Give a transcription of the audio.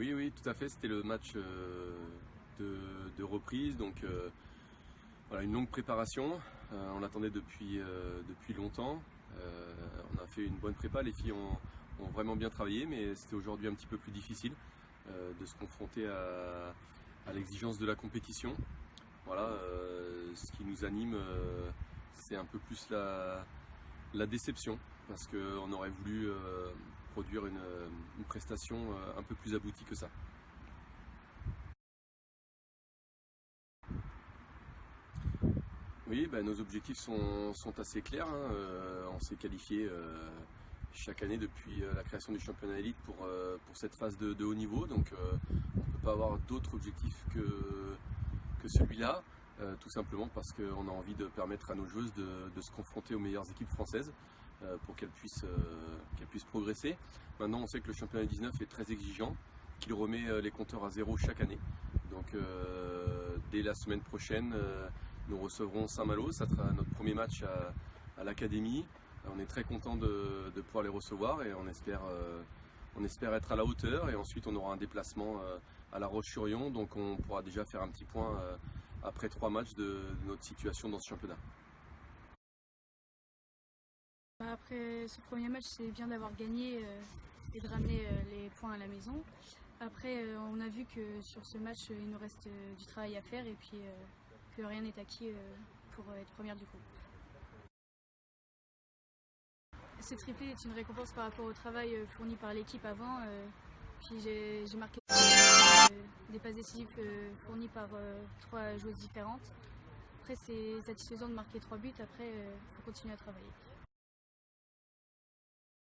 Oui, oui, tout à fait. C'était le match de reprise. Donc voilà, une longue préparation. On l'attendait depuis longtemps. On a fait une bonne prépa. Les filles ont vraiment bien travaillé, mais c'était aujourd'hui un petit peu plus difficile de se confronter à l'exigence de la compétition. Voilà, ce qui nous anime, c'est un peu plus la déception, parce qu'on aurait voulu produire une prestation un peu plus aboutie que ça. Oui, nos objectifs sont assez clairs, hein. On s'est qualifié chaque année depuis la création du championnat élite pour cette phase de haut niveau, donc on ne peut pas avoir d'autres objectifs que celui-là, tout simplement parce qu'on a envie de permettre à nos joueuses de se confronter aux meilleures équipes françaises pour qu'elles puissent progresser. Maintenant, on sait que le championnat 19 est très exigeant, qu'il remet les compteurs à zéro chaque année. Donc dès la semaine prochaine, nous recevrons Saint-Malo. Ça sera notre premier match à l'académie. On est très content de pouvoir les recevoir et on espère être à la hauteur. Et ensuite, on aura un déplacement à La Roche-sur-Yon. Donc on pourra déjà faire un petit point après 3 matchs de notre situation dans ce championnat. Après ce premier match, c'est bien d'avoir gagné et de ramener les points à la maison. Après, on a vu que sur ce match, il nous reste du travail à faire et puis que rien n'est acquis pour être première du groupe. Ce triplé est une récompense par rapport au travail fourni par l'équipe avant. Puis j'ai marqué des passes décisives fournies par 3 joueuses différentes. Après, c'est satisfaisant de marquer 3 buts. Après, il faut continuer à travailler.